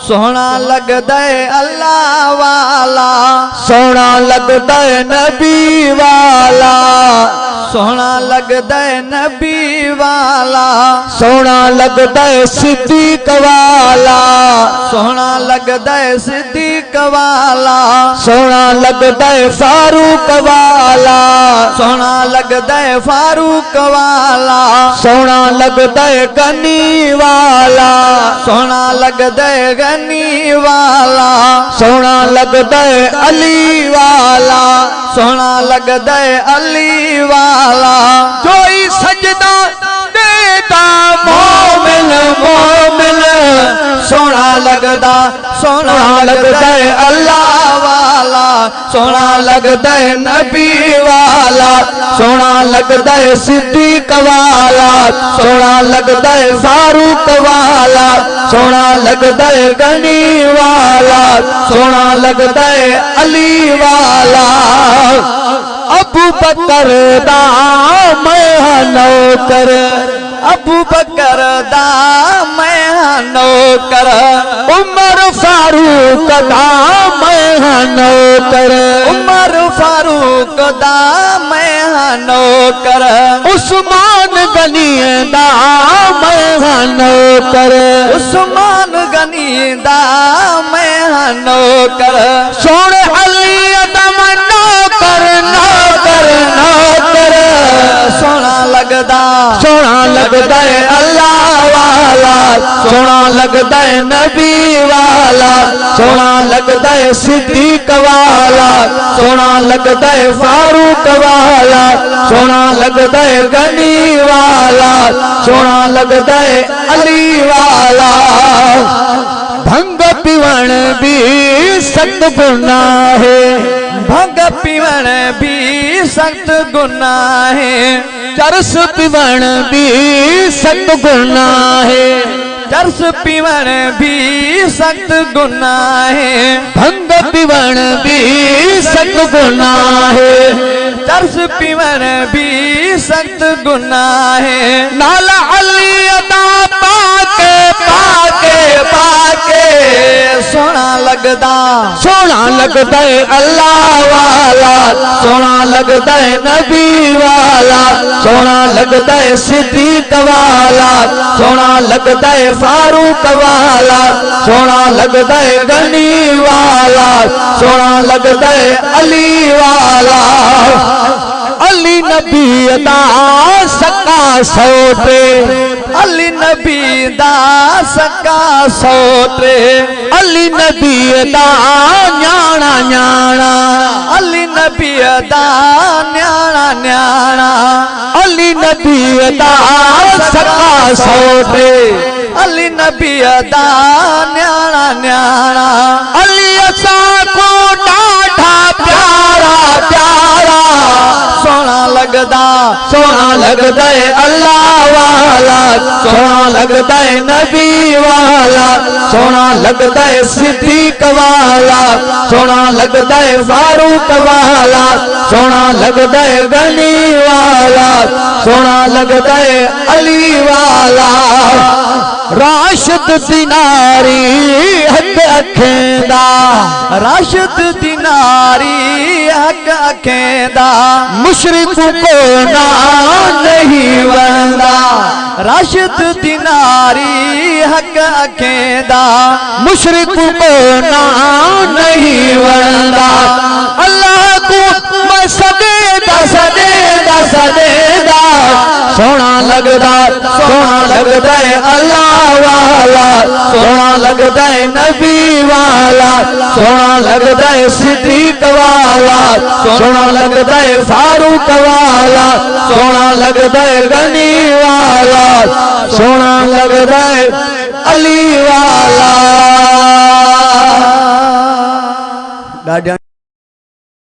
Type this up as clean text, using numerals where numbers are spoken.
सोहना लगदा है अल्लाह वाला, सोहना लगदा है नबी वाला, सोहना लगदा है नबी वाला, सोहना लगदा है सिद्दीक वाला, सोहना लगदा है सिद्दीक वाला, सोहना लगदा है फारूक वाला, सोहना लगदा है फारूक वाला, सोहना लगदा है गनी वाला, सोहना लगदा है गनी वाला, सोहना लगदा है अली वाला, सोहना लगदा है अली वाला। जोई सजदा देता मोमिन मोमिन, सोहना लगदा है अल्लाह वाला, सोहना लगदा है नबी वाला, सोहना लगदा है सिद्दीक वाला, सोहना लगदा है फारूक वाला, सोहना लगदा है गनी वाला, सोहना लगदा है अली वाला। अबू बकर दा मैं नौकर, अबू बकर दा मैं नौकर, उमर फारूक दा मैं नौकर, उमर फारूक दा मैं नौकर, उस्मान गनी दा मैं नौकर, उस्मान गनी दा मैं नौकर, सोने अली दम नौकर नौकर नौकर, सोहना लगदा है अल्लाह वाला, सोहना लगदा है नबी वाला, सोहना लगदा है सिद्दीक वाला, सोहना लगदा है फारूक वाला, सोहना लगदा है गनी वाला, सोहना लगदा है अली वाला। भंग पीवण भी सख्त गुनाह है, भंग पीवण भी सख्त गुनाह है, चरस पीवण भी सख्त गुनाह है, चरस पीवण भी सख्त गुनाह है, भंग पीवण भी सख्त गुनाह है, चरस पीवण भी सख्त गुनाह है। नाला अली अदा पाके पाके पाके, सोहना लगदा है अल्लाह वाला, सोहना लगदा है नबी वाला, सोहना लगदा है सिद्दीक वाला, सोहना लगदा है फारूक वाला, सोहना लगदा है गनी वाला, सोहना लगदा है अली वाला। अली नबी दा सक्का सोटे, अली नबी दा सक्का सोटे, अली नबी दा न्याणा न्याणा, अली नबी दा न्याणा न्याणा, अली नबी दा सक्का सोटे, अली नबी दा न्याणा न्याणा, अली असा को डाढ़ा प्यारा प्यारा, सोहना लगदा है अल्लाह वाला, सोहना लगदा है नबी वाला, सोहना लगदा है सिद्दीक वाला, सोहना लगदा है फारूक वाला, सोहना लगदा है गनी वाला, सोहना लगदा है अली वाला। राशिद दिनारी हक अखेंदा, राशिद दिनारी हक अखेंदा, मुशरिक को ना नहीं वंदा, राशिद दिनारी हक अखेंदा, मुशरिक को ना नहीं वंदा। अल्लाह को मैं सदेदा सदेदा सदेदा, सोहना लगदा है अल्लाह वाला, सोहना लगदा है नबी वाला, सोहना लगदा है सिद्दीक वाला, सोहना लगदा है फारूक वाला, सोहना लगदा है गनी वाला, सोहना लगदा है अली वाला।